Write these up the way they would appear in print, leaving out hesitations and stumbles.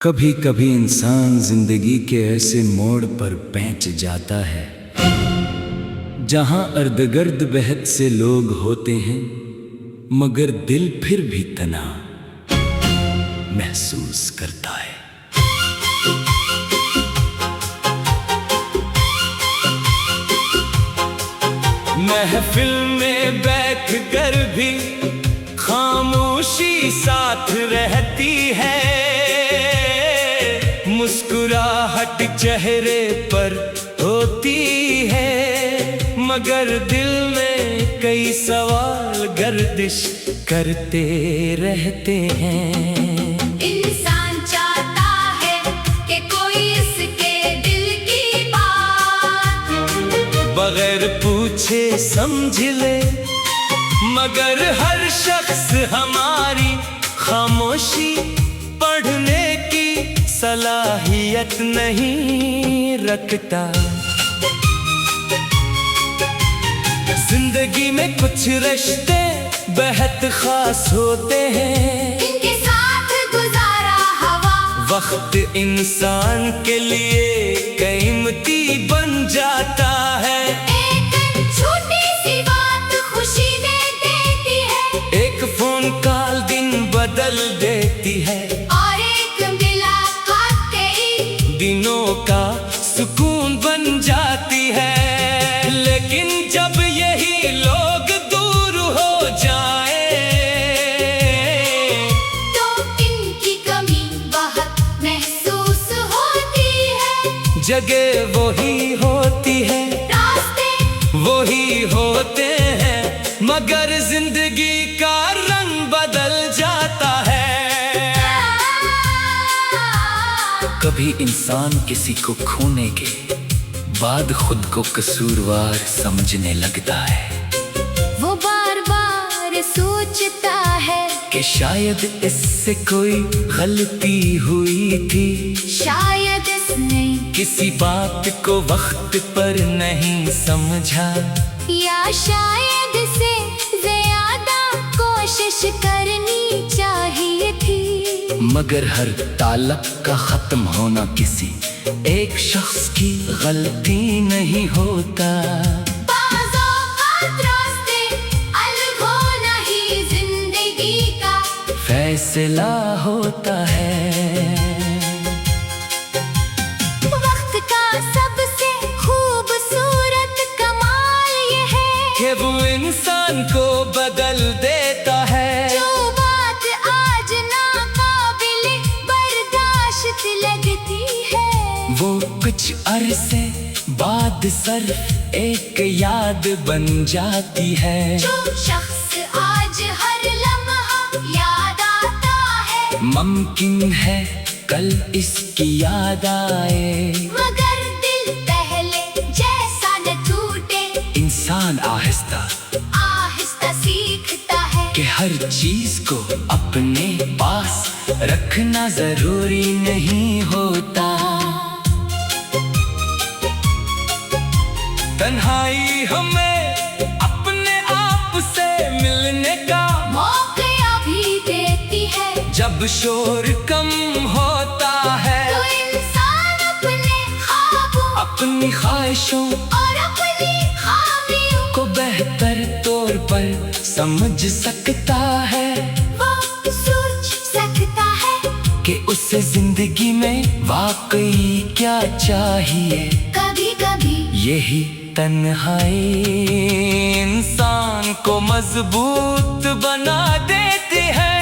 कभी कभी इंसान जिंदगी के ऐसे मोड़ पर पहुंच जाता है जहां अर्धगर्द बहत से लोग होते हैं, मगर दिल फिर भी तनाव महसूस करता है। महफिल में बैठ कर भी खामोशी साथ रहती है, मुस्कुराहट चेहरे पर होती है, मगर दिल में कई सवाल गर्दिश करते रहते हैं। इंसान चाहता है कि कोई इसके दिल की बात बगैर पूछे समझ ले, मगर हर शख्स हमारी खामोशी पढ़ने की सलाहियत नहीं रखता। जिंदगी में कुछ रिश्ते बेहद खास होते हैं, इनके साथ गुजारा हवा वक्त इंसान के लिए कीमती बन जाता है। एक छोटी सी बात खुशी दे देती है, एक फोन कॉल दिन बदल देती है, और एक मुलाकात कई दिनों का सुकून बन जाती है। लेकिन जब यही लोग दूर हो जाए तो इनकी कमी बहुत महसूस होती है। जगह वही होती है, रास्ते वही होते हैं, मगर जिंदगी का रंग बदल जाता है। कभी इंसान किसी को खोने के बाद खुद को कसूरवार समझने लगता है, वो बार बार सोचता है कि शायद इससे कोई गलती हुई थी, शायद इसने किसी बात को वक्त पर नहीं समझा, या शायद से ज्यादा कोशिश करनी चाहिए थी। मगर हर ताल्लुक का खत्म होना किसी एक शख्स की गलती नहीं होता। बाज़ औक़ात रास्ते अलग होना ही जिंदगी का फैसला होता है। वक्त का सबसे खूबसूरत कमाल ये है कि वो इंसान को बदल देता है। जो बात आज नाकाबिल बर्दाश्त लगती है, वो कुछ अरसे बाद सिर्फ एक याद बन जाती है। जो शख्स आज हर लम्हा याद आता है, मुमकिन है कल इसकी याद आए, मगर दिल पहले जैसा न टूटे। इंसान आहिस्ता आहिस्ता सीखता है कि हर चीज को अपने पास रखना जरूरी नहीं होता। तन्हाई हमें अपने आप से मिलने का मौका भी देती है। जब शोर कम होता है, तो इंसान अपने ख्वाबों अपनी ख्वाहिशों और अपनी खामियों को बेहतर तौर पर समझ सकता है, वो सोच सकता है कि उसे जिंदगी में वाकई क्या चाहिए। कभी कभी यही तन्हाई इंसान को मजबूत बना देती है।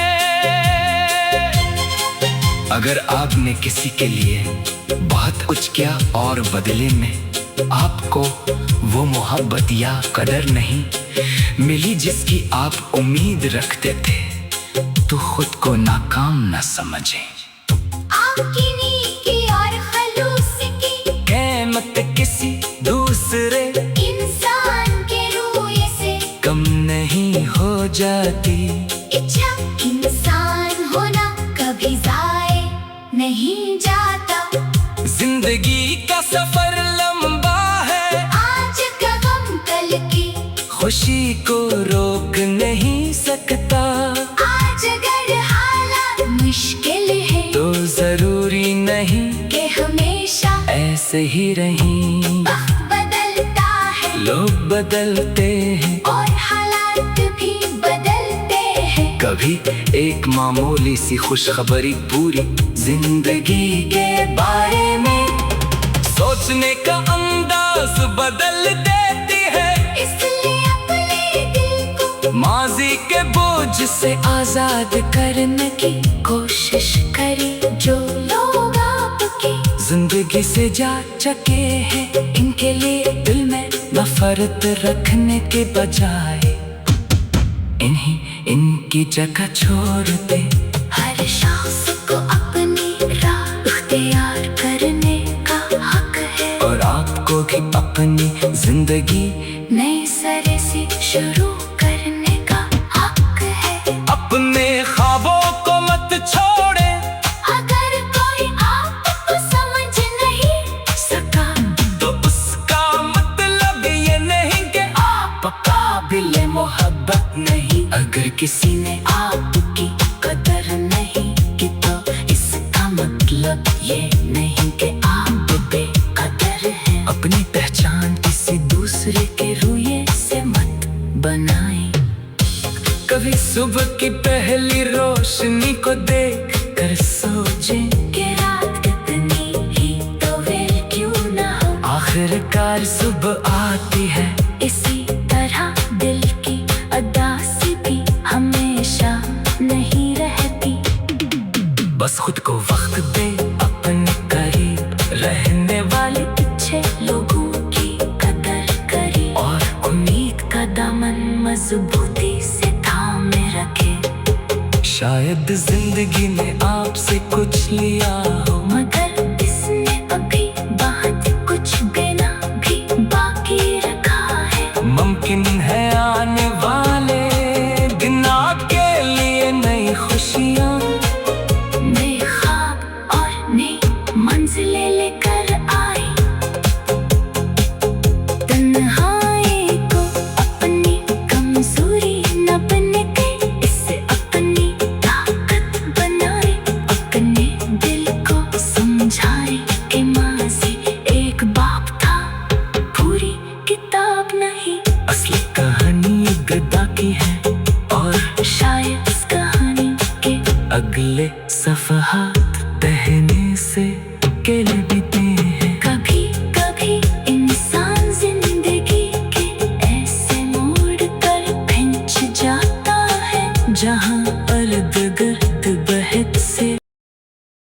अगर आपने किसी के लिए बहुत कुछ किया और बदले में आपको वो मोहब्बत या कदर नहीं मिली जिसकी आप उम्मीद रखते थे, तो खुद को नाकाम न समझें। आपकी नेकी और खलूस की कीमत किसी दूसरे इंसान के रूए से कम नहीं हो जाती। इच्छा इंसान होना कभी जाए नहीं जाता। जिंदगी का सफर लंबा है, आज का गम कल की खुशी को रोक नहीं सकता। आज अगर हालात मुश्किल है तो जरूरी नहीं कि हमेशा ऐसे ही रहीं। वक्त बदलता है, लोग बदलते हैं और हालात भी बदलते हैं। कभी एक मामूली सी खुशखबरी पूरी जिंदगी के बारे में सोचने का अंदाज बदल देती है। इसलिए अपने दिल को माजी के बोझ से आजाद करने की कोशिश करें। जो लोग आपकी जिंदगी से जा चुके हैं, इनके लिए दिल में नफरत रखने के बजाय इनकी जगह छोड़ दे। हर शख्स को अपनी राह इख्तियार करने का हक है, और आपको भी अपनी जिंदगी नए सिरे से शुरू करने का हक है। अपने ख्वाबों को मत छोड़े। अगर कोई आपको समझ नहीं सका, तो उसका मतलब ये नहीं कि आप काबिल मोहब्बत नहीं। अगर किसी ने आपकी कदर नहीं की, तो इसका मतलब ये नहीं कि आप बेकदर हैं। अपनी पहचान किसी दूसरे के रुए से मत बनाएं। कभी सुबह की पहली रोशनी को देख कर सोचें कि रात कितनी ही तो वेल क्यों ना हो। आखिरकार सुबह आती है। इसी तरह दिल की अदासी भी हमेशा नहीं रहती। बस खुद को वक्त दे, अपने करीब रहने वाले अच्छे लोगों की कदर करे, और उम्मीद का दामन मजबूती से थामे रखे। शायद जिंदगी ने आपसे कुछ लिया हो, मगर इसने अभी बहुत कुछ देना भी बाकी रखा है। मुमकिन है आने वाले दिन आपके लिए नई खुशियाँ, नए ख्वाब और नई मंजिलें लेकर आए। तन्हाई को अपनी कमजोरी न बनने दे, इसे अपनी ताकत बनाए। अपने दिल को समझाए कि माज़ी एक बाप था, पूरी किताब नहीं। असली कहानी गदा की है, और शायद इस कहानी के अगले सफहात कहने से केले भी